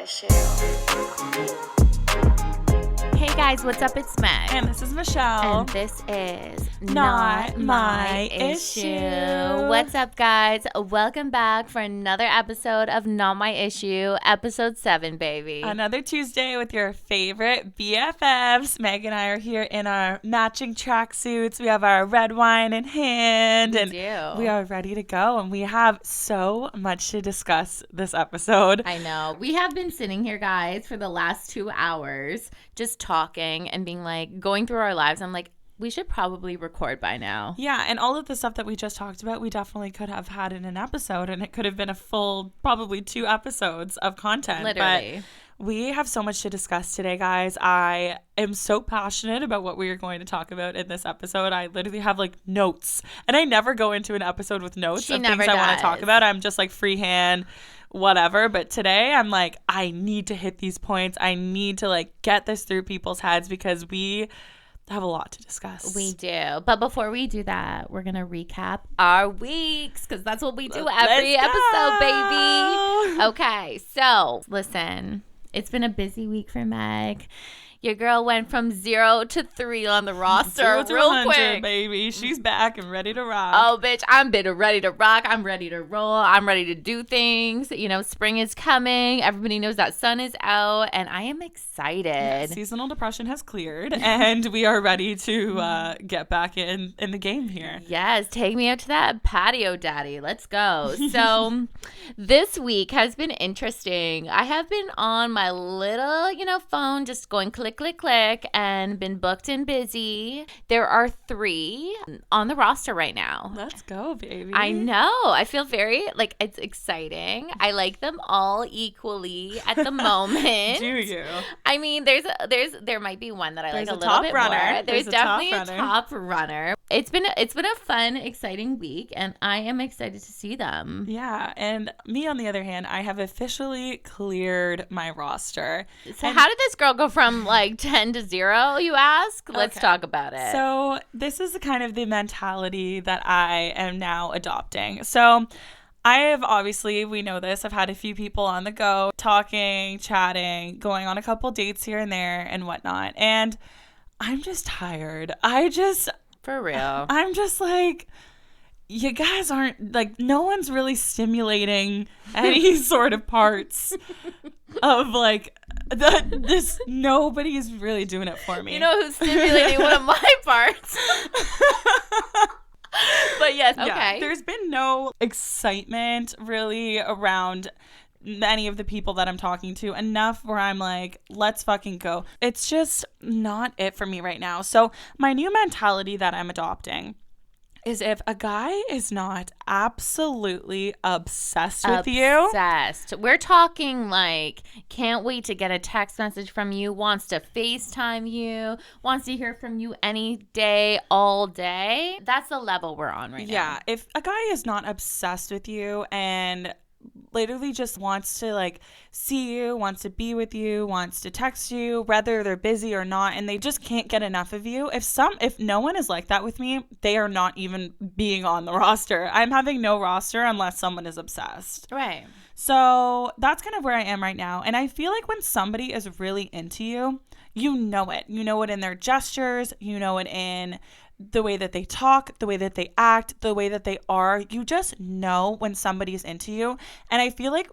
issue. Hey guys, what's up? It's Meg. And this is Michelle. And this is Not My Issue. What's up, guys? Welcome back for another episode of Not My Issue, episode 7, baby. Another Tuesday with your favorite BFFs. Meg and I are here in our matching tracksuits. We have our red wine in hand. We are ready to go. And we have so much to discuss this episode. I know. We have been sitting here, guys, for the last 2 hours, just talking and being like, going through our lives. I'm like, we should probably record by now. Yeah, and all of the stuff that we just talked about, we definitely could have had in an episode, and it could have been a full, probably 2 episodes of content. Literally. But we have so much to discuss today, guys. I am so passionate about what we are going to talk about in this episode. I literally have like notes, and I never go into an episode with notes of things I want to talk about. I'm just like freehand, whatever. But today I'm like, I need to hit these points. I need to like get this through people's heads because we have a lot to discuss. We do. But before we do that, we're going to recap our weeks because that's what we do every episode, baby. Okay. So listen, it's been a busy week for Meg. Your girl went from 0 to 3 on the roster 0 to real 100, quick. baby. She's back and ready to rock. Oh, bitch, I'm ready to rock. I'm ready to roll. I'm ready to do things. You know, spring is coming. Everybody knows that sun is out, and I am excited. Yeah, seasonal depression has cleared, and we are ready to get back in the game here. Yes, take me out to that patio, daddy. Let's go. So this week has been interesting. I have been on my little, phone just going click, click, click, and been booked and busy. There are 3 on the roster right now. Let's go, baby. I know. I feel very, it's exciting. I like them all equally at the moment. Do you? I mean, there might be one that I like a little bit runner. more. There's definitely a top runner. It's been a fun, exciting week, and I am excited to see them. Yeah, and me on the other hand, I have officially cleared my roster. So how did this girl go from 10 to 0, you ask? Let's talk about it. So this is kind of the mentality that I am now adopting. So I have obviously, we know this, I've had a few people on the go, talking, chatting, going on a couple dates here and there and whatnot. And I'm just tired. For real. I'm just like, you guys aren't, no one's really stimulating any sort of parts of, nobody's really doing it for me. You know who's stimulating one of my parts? But yes, okay. Yeah, there's been no excitement really around many of the people that I'm talking to, enough where I'm like, let's fucking go. It's just not it for me right now. So my new mentality that I'm adopting is if a guy is not absolutely obsessed with you. Obsessed. We're talking can't wait to get a text message from you, wants to FaceTime you, wants to hear from you any day, all day. That's the level we're on right now. Yeah. If a guy is not obsessed with you and literally just wants to see you, wants to be with you, wants to text you, whether they're busy or not, and they just can't get enough of you. If no one is like that with me, they are not even being on the roster. I'm having no roster unless someone is obsessed. Right. So that's kind of where I am right now. And I feel like when somebody is really into you, you know it. You know it in their gestures. You know it in the way that they talk, the way that they act, the way that they are. You just know when somebody's into you. And I feel like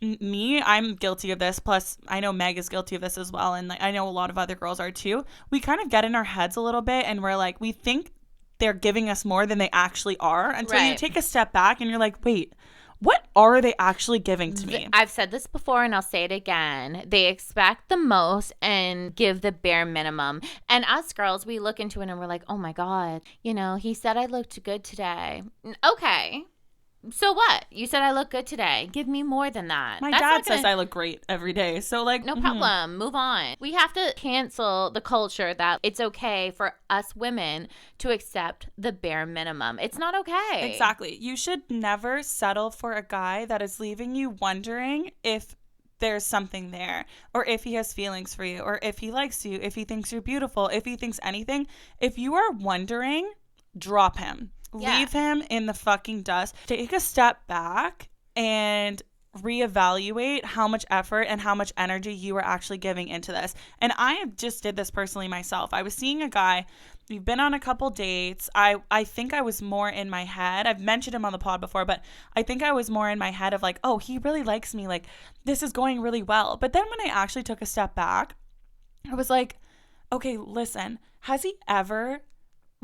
I'm guilty of this. Plus, I know Meg is guilty of this as well. And I know a lot of other girls are too. We kind of get in our heads a little bit and we're like, we think they're giving us more than they actually are until you take a step back and you're like, wait, what are they actually giving to me? I've said this before and I'll say it again. They expect the most and give the bare minimum. And us girls, we look into it and we're like, oh my God, he said I looked good today. Okay. So what? You said I look good today. Give me more than that. My dad says I look great every day. So no problem. Move on. We have to cancel the culture that it's okay for us women to accept the bare minimum. It's not okay. Exactly. You should never settle for a guy that is leaving you wondering if there's something there, or if he has feelings for you, or if he likes you, if he thinks you're beautiful, if he thinks anything. If you are wondering, drop him. Yeah. Leave him in the fucking dust. Take a step back and reevaluate how much effort and how much energy you are actually giving into this. And I just did this personally myself. I was seeing a guy. We've been on a couple dates. I think I was more in my head. I've mentioned him on the pod before, but I think I was more in my head of like, oh, he really likes me. Like, this is going really well. But then when I actually took a step back, I was like, okay, listen, has he ever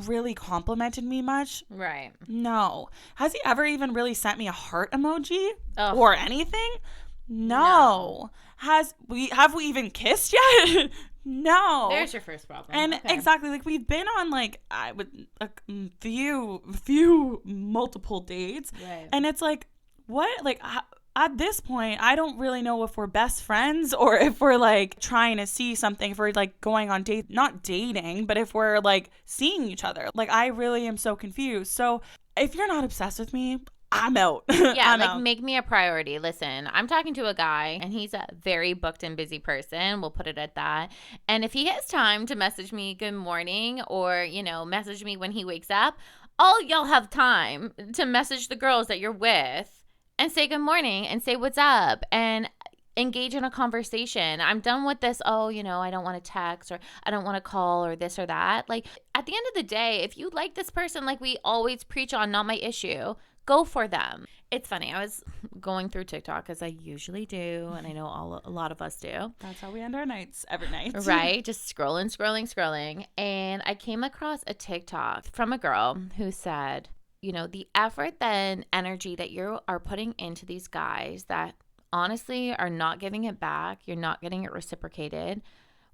really complimented me much? Right. No. Has he ever even really sent me a heart emoji Ugh. or anything? No. Have we even kissed yet? No. There's your first problem. And okay. exactly, like we've been on like I would a few multiple dates, Right. and it's like what like at this point I don't really know if we're best friends or if we're like trying to see something, if we're like going on date, not dating, but if we're like seeing each other. Like I really am so confused. So if you're not obsessed with me, I'm out. Yeah, I'm like out. make me a priority. Listen, I'm talking to a guy and he's a very booked and busy person. We'll put it at that. And if he has time to message me good morning or, message me when he wakes up, all y'all have time to message the girls that you're with and say good morning and say what's up and engage in a conversation. I'm done with this, I don't want to text or I don't want to call or this or that. Like at the end of the day, if you like this person, like we always preach on, not my issue, go for them. It's funny. I was going through TikTok as I usually do, and I know a lot of us do. That's how we end our nights every night. Right? Just scrolling. And I came across a TikTok from a girl who said, the effort and energy that you are putting into these guys that honestly are not giving it back, you're not getting it reciprocated.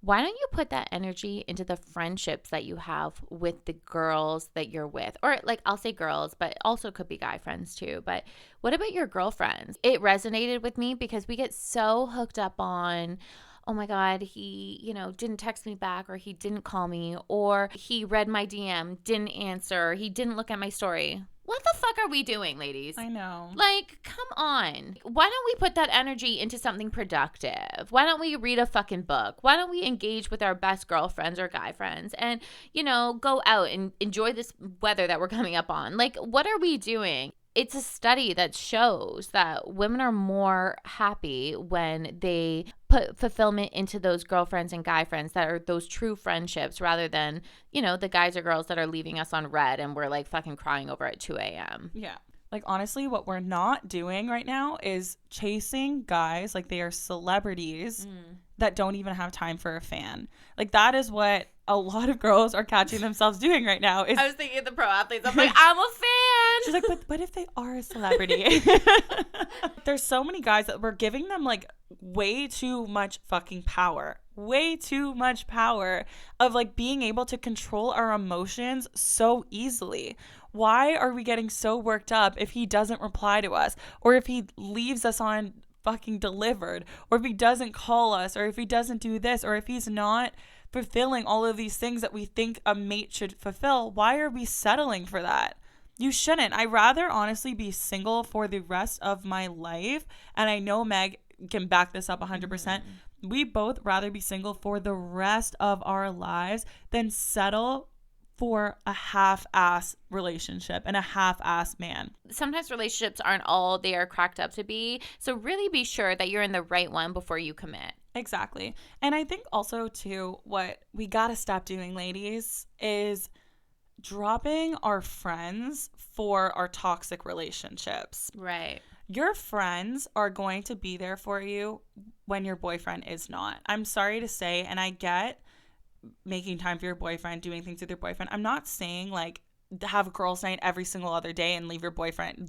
Why don't you put that energy into the friendships that you have with the girls that you're with? Or like I'll say girls, but also could be guy friends too. But what about your girlfriends? It resonated with me because we get so hooked up on, oh my God, he, didn't text me back or he didn't call me or he read my DM, didn't answer, he didn't look at my story. What the fuck are we doing, ladies? I know. Like, come on. Why don't we put that energy into something productive? Why don't we read a fucking book? Why don't we engage with our best girlfriends or guy friends and, go out and enjoy this weather that we're coming up on? Like, what are we doing? It's a study that shows that women are more happy when they put fulfillment into those girlfriends and guy friends that are those true friendships rather than, the guys or girls that are leaving us on red and we're like fucking crying over at 2 a.m. Yeah. Like, honestly, what we're not doing right now is chasing guys like they are celebrities that don't even have time for a fan. Like, that is what a lot of girls are catching themselves doing right now. I was thinking of the pro athletes. I'm like, I'm a fan. She's like, but what if they are a celebrity? There's so many guys that we're giving them, like, way too much fucking power. Way too much power of, like, being able to control our emotions so easily. Why are we getting so worked up if he doesn't reply to us or if he leaves us on fucking delivered or if he doesn't call us or if he doesn't do this or if he's not fulfilling all of these things that we think a mate should fulfill? Why are we settling for that? You shouldn't. I'd rather honestly be single for the rest of my life. And I know Meg can back this up 100%. We both rather be single for the rest of our lives than settle for a half-ass relationship and a half-ass man. Sometimes relationships aren't all they are cracked up to be. So really be sure that you're in the right one before you commit. Exactly. And I think also too, what we gotta stop doing, ladies, is dropping our friends for our toxic relationships. Right. Your friends are going to be there for you when your boyfriend is not. I'm sorry to say, and I get making time for your boyfriend, doing things with your boyfriend. I'm not saying like have a girls' night every single other day and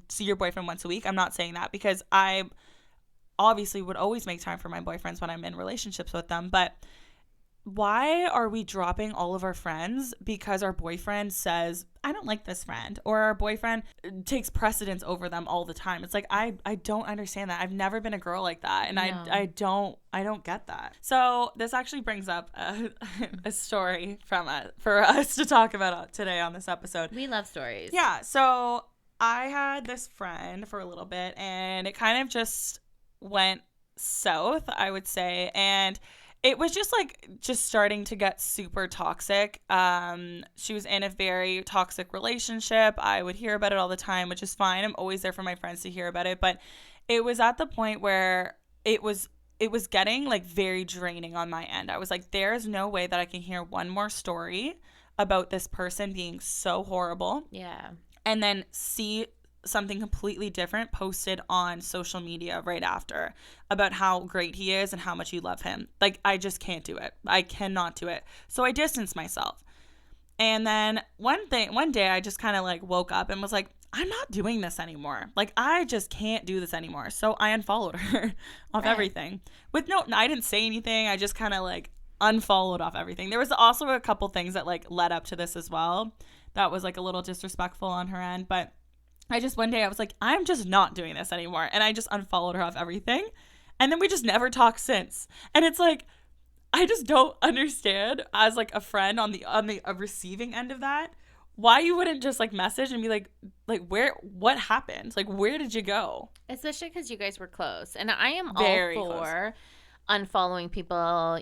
see your boyfriend once a week. I'm not saying that because I obviously would always make time for my boyfriends when I'm in relationships with them. But why are we dropping all of our friends because our boyfriend says, I don't like this friend, or our boyfriend takes precedence over them all the time? It's like, I don't understand that. I've never been a girl like that. And no. I don't get that. So this actually brings up a story for us to talk about today on this episode. We love stories. Yeah. So I had this friend for a little bit and it kind of just went south, I would say. And it was just starting to get super toxic. She was in a very toxic relationship. I would hear about it all the time, which is fine. I'm always there for my friends to hear about it. But it was at the point where it was getting like very draining on my end. I was like, there's no way that I can hear one more story about this person being so horrible Yeah. and then see something completely different posted on social media right after about how great he is and how much you love him. Like, I just can't do it. I cannot do it. So I distanced myself. And then one day I just kind of like woke up and was like, I'm not doing this anymore. Like, I just can't do this anymore. So I unfollowed her off Right. everything. I didn't say anything. I just kind of like unfollowed off everything. There was also a couple things that like led up to this as well. That was like a little disrespectful on her end. But one day I was like, I'm just not doing this anymore. And I just unfollowed her off everything. And then we just never talked since. And it's like, I just don't understand as like a friend on the receiving end of that, why you wouldn't just like message and be like what happened? Like, where did you go? Especially because you guys were close. And I am Very all close. for unfollowing people,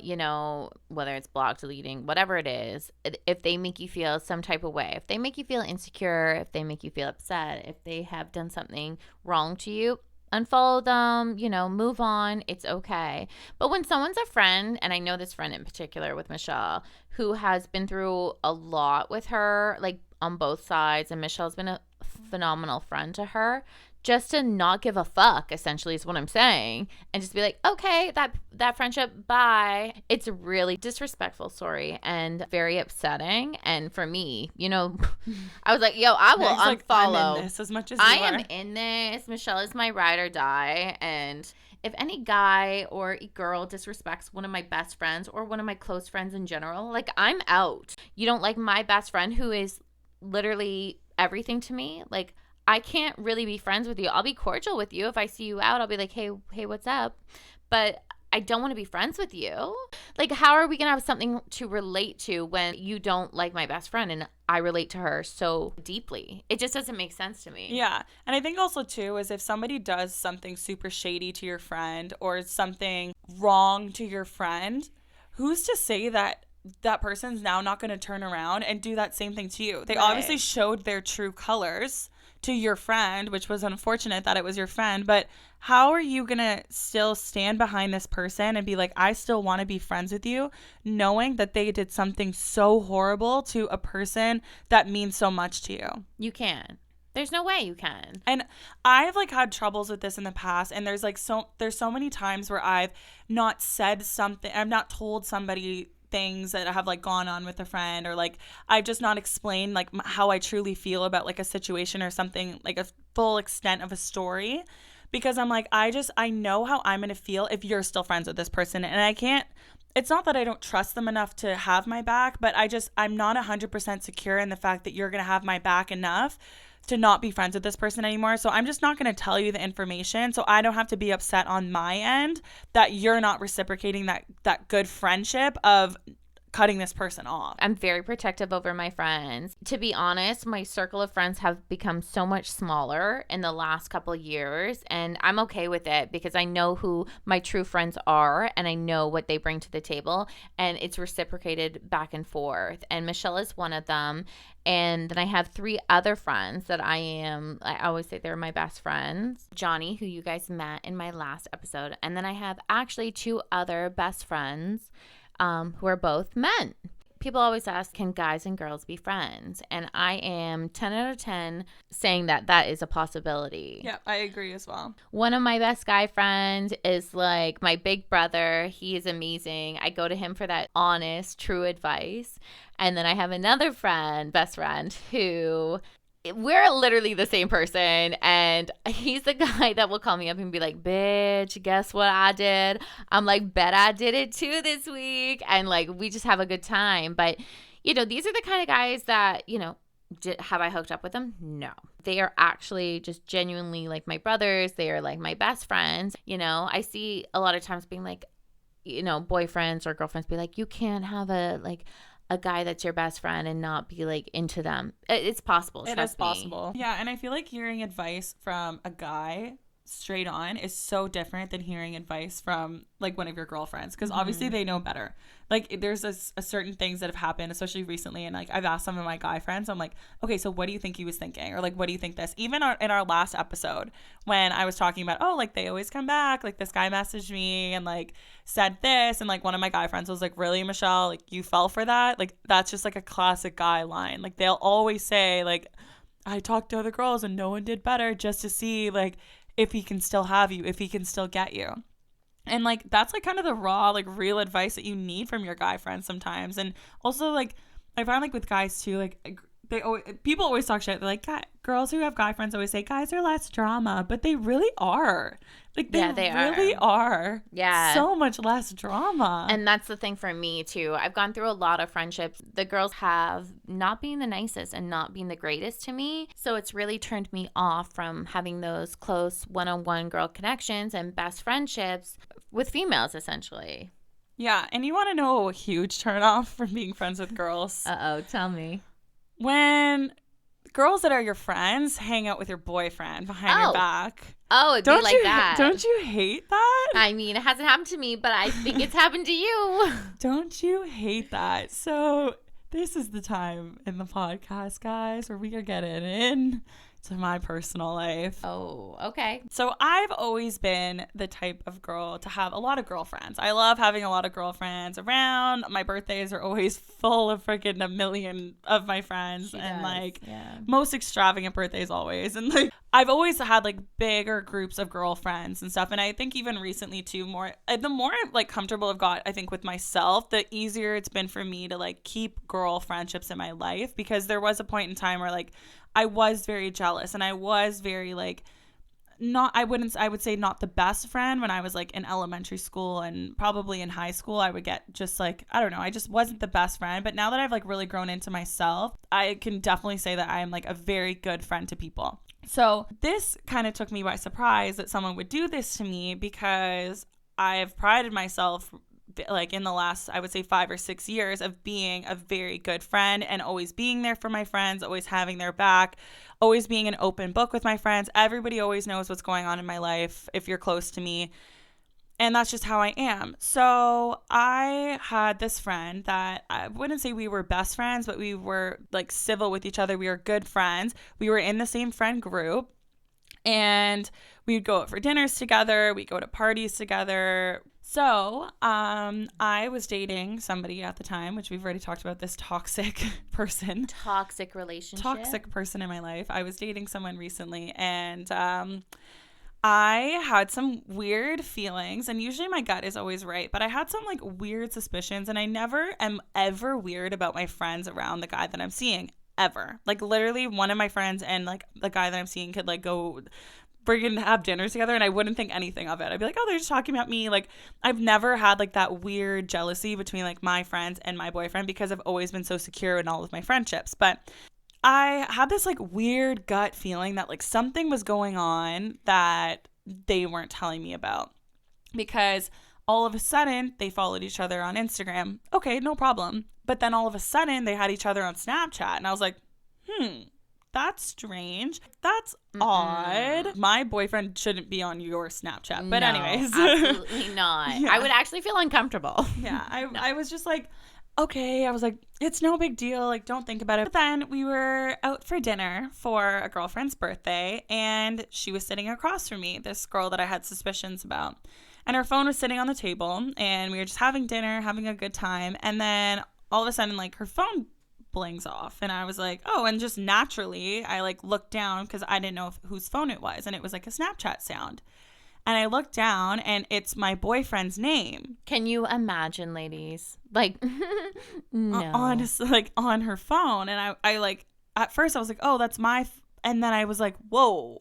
whether it's block, deleting, whatever it is, if they make you feel some type of way, if they make you feel insecure, if they make you feel upset, if they have done something wrong to you, unfollow them, move on. It's okay. But when someone's a friend, and I know this friend in particular with Michelle, who has been through a lot with her, like on both sides, and Michelle's been a phenomenal friend to her, just to not give a fuck essentially is what I'm saying, and just be like, okay, that friendship, bye. It's really disrespectful, sorry, and very upsetting. And for me, I was like, yo, I will He's like, I'm in unfollow. this as much as you I are. am in this. Michelle is my ride or die. And if any guy or girl disrespects one of my best friends or one of my close friends in general, like, I'm out. You don't like my best friend who is literally everything to me? Like, I can't really be friends with you. I'll be cordial with you. If I see you out, I'll be like, hey, what's up? But I don't want to be friends with you. Like, how are we going to have something to relate to when you don't like my best friend and I relate to her so deeply? It just doesn't make sense to me. Yeah. And I think also, too, is if somebody does something super shady to your friend or something wrong to your friend, who's to say that that person's now not going to turn around and do that same thing to you? They obviously Right. showed their true colors to your friend, which was unfortunate that it was your friend, but how are you going to still stand behind this person and be like, I still want to be friends with you, knowing that they did something so horrible to a person that means so much to you? You can. There's no way you can. And I've like had troubles with this in the past, and there's so many times where I've not said something, I've not told somebody things that have like gone on with a friend, or like I've just not explained like how I truly feel about like a situation or something, like a full extent of a story, because I'm like, I know how I'm going to feel if you're still friends with this person, and I can't, it's not that I don't trust them enough to have my back, but I'm not 100% secure in the fact that you're going to have my back enough to not be friends with this person anymore. So I'm just not going to tell you the information, so I don't have to be upset on my end that you're not reciprocating that good friendship of cutting this person off. I'm very protective over my friends. To be honest, my circle of friends have become so much smaller in the last couple of years, and I'm okay with it because I know who my true friends are and I know what they bring to the table, and it's reciprocated back and forth. And Michelle is one of them. And then I have 3 other friends that I always say they're my best friends. Johnny, who you guys met in my last episode. And then I have actually 2 other best friends who are both men. People always ask, can guys and girls be friends? And I am 10 out of 10 saying that is a possibility. Yeah, I agree as well. One of my best guy friends is like my big brother. He is amazing. I go to him for that honest, true advice. And then I have another best friend, who we're literally the same person, and he's the guy that will call me up and be like, bitch, guess what I did? I'm like, bet I did it too this week. And like, we just have a good time. But these are the kind of guys that, have I hooked up with them? No. They are actually just genuinely like my brothers. They are like my best friends. I see a lot of times being like, boyfriends or girlfriends be like, you can't have a guy that's your best friend and not be like into them. It's possible. It is possible. Yeah, and I feel like hearing advice from a guy straight on is so different than hearing advice from like one of your girlfriends, because obviously they know better. Like there's a certain things that have happened, especially recently, and like I've asked some of my guy friends, I'm like, okay, so what do you think he was thinking, or like what do you think this, even in our last episode when I was talking about, oh, like they always come back, like this guy messaged me and like said this, and like one of my guy friends was like, really, Michelle, like you fell for that? Like that's just like a classic guy line. Like they'll always say like, I talked to other girls and no one did better, just to see like if he can still have you, if he can still get you. And like that's like kind of the raw, like real advice that you need from your guy friends sometimes. And also like I find like with guys too, like people always talk shit. They're like, girls who have guy friends always say guys are less drama, but they really are. Like they really are. Yeah. So much less drama. And that's the thing for me too. I've gone through a lot of friendships. The girls have not been the nicest and not been the greatest to me. So it's really turned me off from having those close one-on-one girl connections and best friendships with females essentially. Yeah. And you want to know a huge turnoff from being friends with girls? Uh-oh, tell me. When girls that are your friends hang out with your boyfriend behind your back. Oh, it'd be like that. Don't you hate that? I mean, it hasn't happened to me, but I think it's happened to you. Don't you hate that? So this is the time in the podcast, guys, where we are getting in to my personal life. Oh, okay. So I've always been the type of girl to have a lot of girlfriends. I love having a lot of girlfriends around. My birthdays are always full of freaking a million of my friends. Most extravagant birthdays always. And like I've always had like bigger groups of girlfriends and stuff. And I think even recently too, the more like comfortable I've got, I think, with myself, the easier it's been for me to like keep girl friendships in my life, because there was a point in time where like I was very jealous and I was very like I would say not the best friend when I was like in elementary school, and probably in high school I would get just like, I don't know, I just wasn't the best friend. But now that I've like really grown into myself, I can definitely say that I am like a very good friend to people. So this kind of took me by surprise that someone would do this to me, because I've prided myself like in the last, I would say 5 or 6 years, of being a very good friend and always being there for my friends, always having their back, always being an open book with my friends. Everybody always knows what's going on in my life if you're close to me. And that's just how I am. So I had this friend that I wouldn't say we were best friends, but we were like civil with each other. We were good friends. We were in the same friend group. And we'd go out for dinners together. We'd go to parties together. So I was dating somebody at the time, which we've already talked about, this toxic person. Toxic relationship. Toxic person in my life. I was dating someone recently, and I had some weird feelings, and usually my gut is always right, but I had some like weird suspicions, and I never am ever weird about my friends around the guy that I'm seeing, ever. Like literally one of my friends and like the guy that I'm seeing could like go friggin' have dinner together and I wouldn't think anything of it. I'd be like, oh, they're just talking about me. Like I've never had like that weird jealousy between like my friends and my boyfriend, because I've always been so secure in all of my friendships. But I had this like weird gut feeling that like something was going on that they weren't telling me about, because all of a sudden they followed each other on Instagram. Okay, no problem. But then all of a sudden they had each other on Snapchat, and I was like, that's strange. That's odd. My boyfriend shouldn't be on your Snapchat. But anyways. Absolutely not. Yeah. I would actually feel uncomfortable. Yeah. I was just like, okay. I was like, it's no big deal. Like, don't think about it. But then we were out for dinner for a girlfriend's birthday, and she was sitting across from me, this girl that I had suspicions about. And her phone was sitting on the table, and we were just having dinner, having a good time. And then all of a sudden, like, her phone blings off, and I was like, oh, and just naturally I like looked down because I didn't know whose phone it was, and it was like a Snapchat sound, and I looked down and it's my boyfriend's name. Can you imagine, ladies? Like no. Honestly, like on her phone. And I like at first I was like, oh, that's and then I was like, whoa,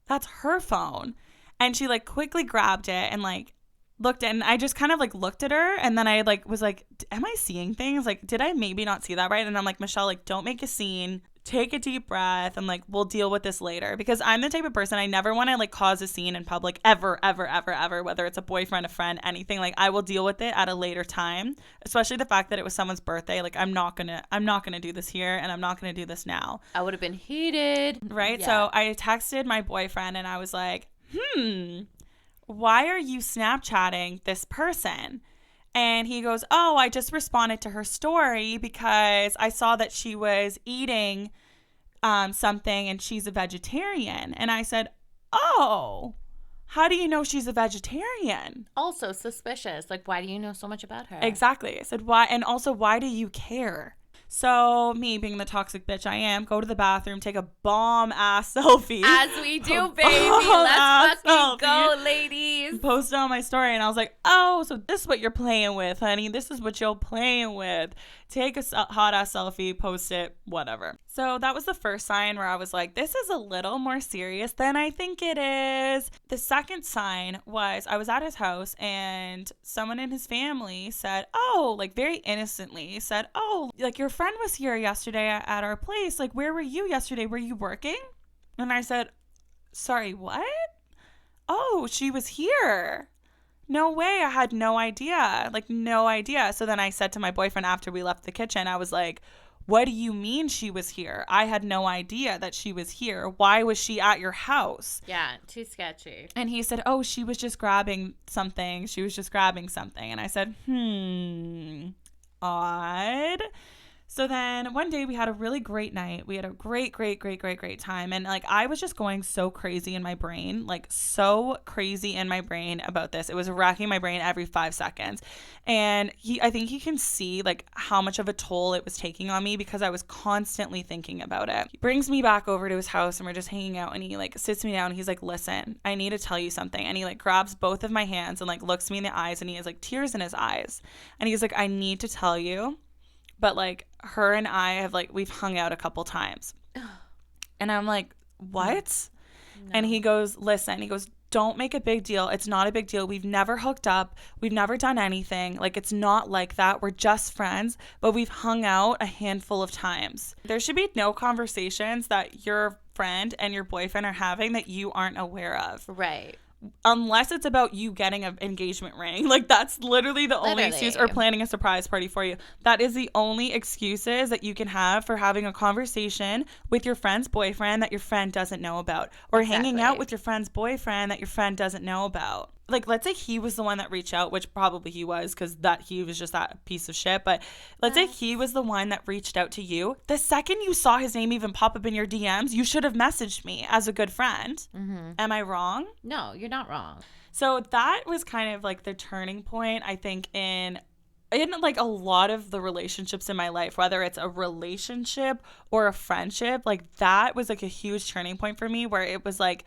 that's her phone. And she like quickly grabbed it and like looked at, and I just kind of like looked at her, and then I like was like, am I seeing things? Like, did I maybe not see that right? And I'm like, Michelle, like, don't make a scene. Take a deep breath, and like we'll deal with this later, because I'm the type of person, I never want to like cause a scene in public ever, whether it's a boyfriend, a friend, anything. Like I will deal with it at a later time, especially the fact that it was someone's birthday. Like I'm not gonna do this here, and I'm not gonna do this now. I would have been heated, right? Yeah. So I texted my boyfriend and I was like, why are you Snapchatting this person? And he goes, oh, I just responded to her story because I saw that she was eating something and she's a vegetarian. And I said, oh, how do you know she's a vegetarian? Also suspicious. Like, why do you know so much about her? Exactly. I said, why? And also, why do you care? So me being the toxic bitch I am, go to the bathroom, take a bomb ass selfie. As we do, baby. Let's fucking go, ladies. Post it on my story, and I was like, oh, so this is what you're playing with, honey. This is what you're playing with. Take a hot ass selfie, post it, whatever. So that was the first sign where I was like, this is a little more serious than I think it is. The second sign was I was at his house and someone in his family said, oh, like very innocently said, oh, like your friend was here yesterday at our place. Like, where were you yesterday? Were you working? And I said, sorry, what? Oh, she was here. No way. I had no idea. Like, no idea. So then I said to my boyfriend after we left the kitchen, I was like, what do you mean she was here? I had no idea that she was here. Why was she at your house? Yeah, too sketchy. And he said, oh, she was just grabbing something. She was just grabbing something. And I said, odd. So then one day we had a really great night. We had a great time. And like, I was just going so crazy in my brain, like so crazy in my brain about this. It was racking my brain every 5 seconds. And I think he can see like how much of a toll it was taking on me because I was constantly thinking about it. He brings me back over to his house and we're just hanging out and he like sits me down and he's like, listen, I need to tell you something. And he like grabs both of my hands and like looks me in the eyes and he has like tears in his eyes. And he's like, I need to tell you. But like her and I have like, we've hung out a couple times. And I'm like, what? No. And he goes, listen, he goes, don't make a big deal. It's not a big deal. We've never hooked up. We've never done anything. Like, it's not like that. We're just friends, but we've hung out a handful of times. There should be no conversations that your friend and your boyfriend are having that you aren't aware of. Right. Unless it's about you getting an engagement ring. Like, that's literally the only excuse, or planning a surprise party for you. That is the only excuses that you can have for having a conversation with your friend's boyfriend that your friend doesn't know about, or hanging out with your friend's boyfriend that your friend doesn't know about. Like, let's say he was the one that reached out, which probably he was because that he was just that piece of shit. But let's say he was the one that reached out to you. The second you saw his name even pop up in your DMs, you should have messaged me as a good friend. Mm-hmm. Am I wrong? No, you're not wrong. So that was kind of like the turning point, I think, in like a lot of the relationships in my life, whether it's a relationship or a friendship. Like, that was like a huge turning point for me where it was like,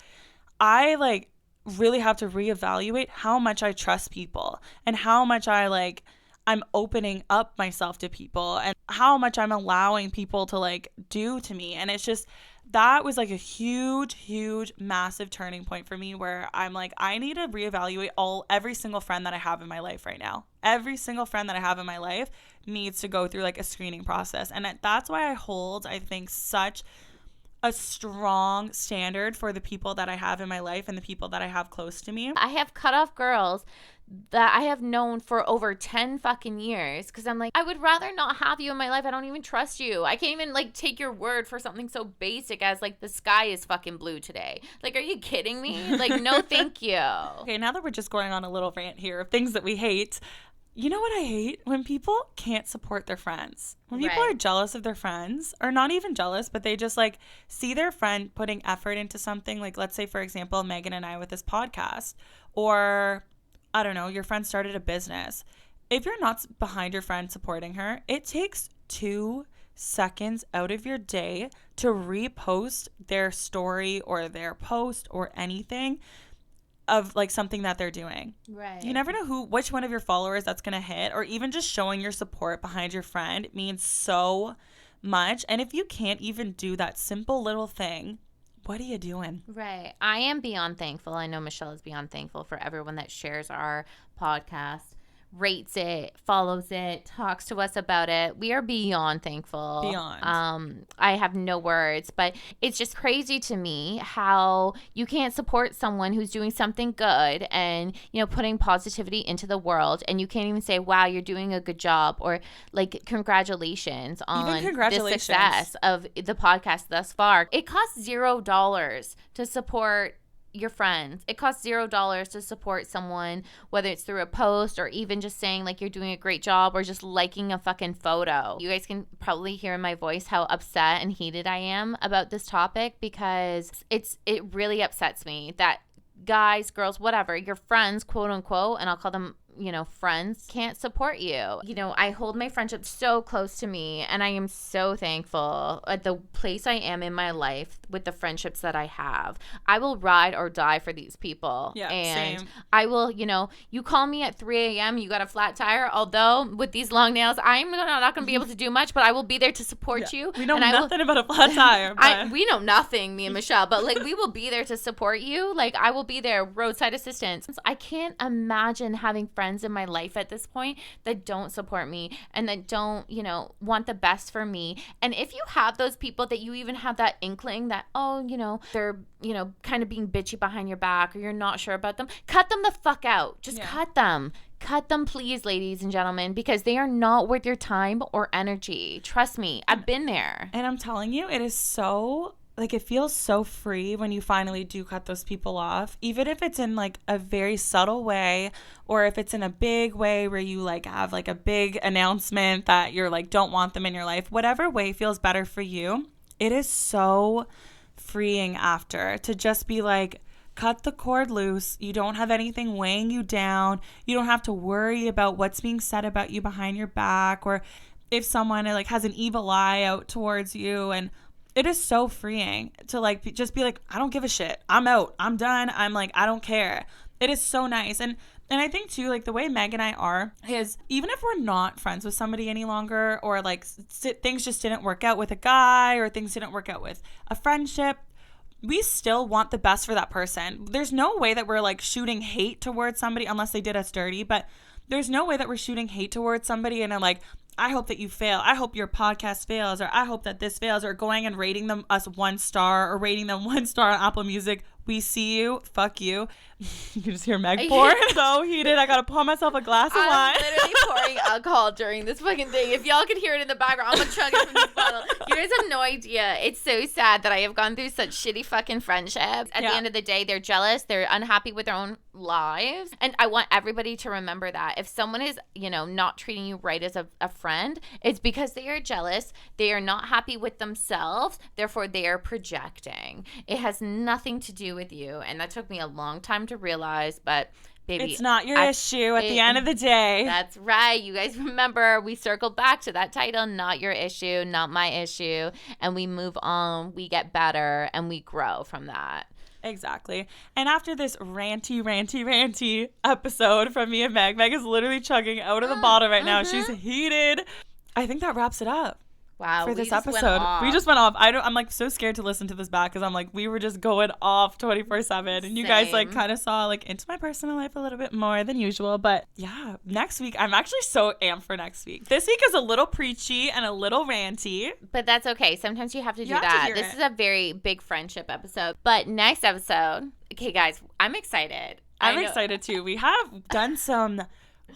I like really have to reevaluate how much I trust people and how much I'm opening up myself to people and how much I'm allowing people to like do to me. And it's just, that was like a huge, massive turning point for me where I'm like, I need to reevaluate every single friend that I have in my life right now. Every single friend that I have in my life needs to go through like a screening process. And that's why I hold, I think, such a strong standard for the people that I have in my life and the people that I have close to me. I have cut off girls that I have known for over 10 fucking years because I'm like, I would rather not have you in my life. I don't even trust you. I can't even like take your word for something so basic as like the sky is fucking blue today. Like, are you kidding me? Like, no, thank you. Okay, now that we're just going on a little rant here of things that we hate, you know what I hate? When people can't support their friends. When people are jealous of their friends, or not even jealous, but they just like see their friend putting effort into something. Like, let's say, for example, Megan and I with this podcast, or I don't know, your friend started a business. If you're not behind your friend supporting her, it takes 2 seconds out of your day to repost their story or their post or anything of like something that they're doing. Right. You never know which one of your followers that's going to hit, or even just showing your support behind your friend means so much. And if you can't even do that simple little thing, what are you doing? Right. I am beyond thankful. I know Michelle is beyond thankful for everyone that shares our podcast, rates it, follows it, talks to us about it. We are beyond thankful. Beyond. I have no words, but it's just crazy to me how you can't support someone who's doing something good and, you know, putting positivity into the world, and you can't even say, wow, you're doing a good job, or like, congratulations on the success of the podcast thus far. It costs $0 to support your friends. It costs $0 to support someone, whether it's through a post or even just saying like you're doing a great job or just liking a fucking photo. You guys can probably hear in my voice how upset and heated I am about this topic, because it really upsets me that guys, girls, whatever, your friends, quote unquote, and I'll call them, friends, can't support you. I hold my friendships so close to me, and I am so thankful at the place I am in my life with the friendships that I have. I will ride or die for these people. Yeah, and same. I will, you call me at 3 a.m., you got a flat tire, although with these long nails, I'm not going to be able to do much, but I will be there to support you. We know nothing about a flat tire. But. We know nothing, me and Michelle, but like we will be there to support you. Like I will be there, roadside assistance. I can't imagine having friends in my life at this point that don't support me and that don't, want the best for me. And if you have those people that you even have that inkling that, they're, kind of being bitchy behind your back, or you're not sure about them, cut them the fuck out. Just cut them. Cut them, please, ladies and gentlemen, because they are not worth your time or energy. Trust me, I've been there. And I'm telling you, it is so... like, it feels so free when you finally do cut those people off, even if it's in, like, a very subtle way, or if it's in a big way where you, like, have, like, a big announcement that you're, like, don't want them in your life. Whatever way feels better for you, it is so freeing after to just be, like, cut the cord loose. You don't have anything weighing you down. You don't have to worry about what's being said about you behind your back, or if someone, like, has an evil eye out towards you. And it is so freeing to like just be like, I don't give a shit. I'm out. I'm done. I'm like, I don't care. It is so nice. And I think too, like the way Meg and I are is even if we're not friends with somebody any longer, or like things just didn't work out with a guy, or things didn't work out with a friendship, we still want the best for that person. There's no way that we're like shooting hate towards somebody unless they did us dirty, but there's no way that we're shooting hate towards somebody and I'm like, I hope that you fail. I hope your podcast fails, or I hope that this fails, or going and rating them us 1 star, or rating them 1 star on Apple Music. We see you. Fuck you. You can just hear Meg pouring. So heated. I gotta pour myself a glass of wine. I'm literally pouring alcohol during this fucking thing. If y'all could hear it in the background, I'm gonna chug it from this bottle. You guys have no idea. It's so sad that I have gone through such shitty fucking friendships. At the end of the day, they're jealous. They're unhappy with their own lives. And I want everybody to remember that. If someone is, not treating you right as a friend, it's because they are jealous. They are not happy with themselves. Therefore, they are projecting. It has nothing to do with you. And that took me a long time to realize, but baby, it's not your issue at the end of the day. That's right. You guys remember, we circled back to that title, not your issue, not my issue, and we move on, we get better, and we grow from that. Exactly. And after this ranty episode from me and Meg is literally chugging out of the bottle right now. She's heated. I think that wraps it up. Wow, for this episode. We just went off. I'm like so scared to listen to this back because I'm like, we were just going off 24/7, and you guys like kind of saw like into my personal life a little bit more than usual. But yeah, next week I'm actually so amped for next week. This week is a little preachy and a little ranty, but that's okay. Sometimes you have to do that. This is a very big friendship episode. But next episode, okay, guys, I'm excited. I'm excited too. We have done some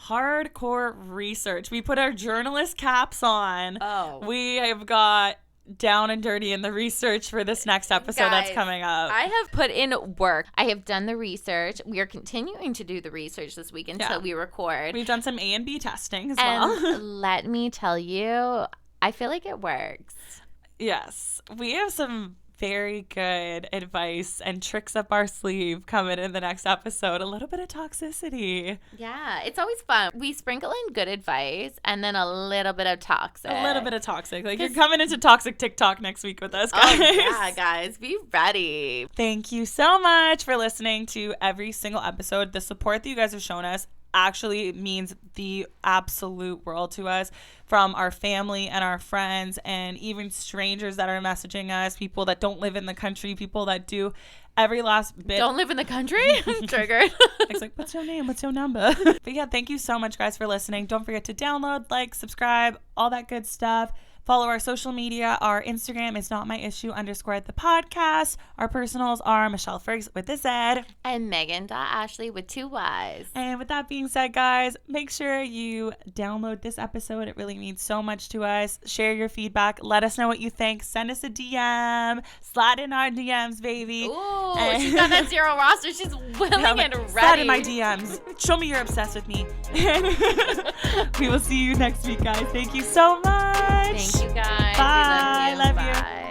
hardcore research. We put our journalist caps on. Oh. We have got down and dirty in the research for this next episode that's coming up. I have put in work. I have done the research. We are continuing to do the research this week until we record. We've done some A and B testing as well. Let me tell you, I feel like it works. Yes. We have some very good advice and tricks up our sleeve coming in the next episode. A little bit of toxicity. Yeah, it's always fun. We sprinkle in good advice and then a little bit of toxic. A little bit of toxic. Like, you're coming into toxic TikTok next week with us, guys. Oh, yeah, guys. Be ready. Thank you so much for listening to every single episode. The support that you guys have shown us actually means the absolute world to us, from our family and our friends and even strangers that are messaging us, people that don't live in the country, people that do. Every last bit. Don't live in the country? I'm triggered. It's like, what's your name? What's your number? But yeah, thank you so much, guys, for listening. Don't forget to download, like, subscribe, all that good stuff. Follow our social media. Our Instagram is Not My Issue _ the podcast. Our personals are Michelle Fergs with a Z. And Megan.Ashley with 2 Ys. And with that being said, guys, make sure you download this episode. It really means so much to us. Share your feedback. Let us know what you think. Send us a DM. Slide in our DMs, baby. Ooh, she's got that zero roster. She's willing and ready. Slide in my DMs. Show me you're obsessed with me. We will see you next week, guys. Thank you so much. Thank you, guys. Bye. We love you. Love you. Bye.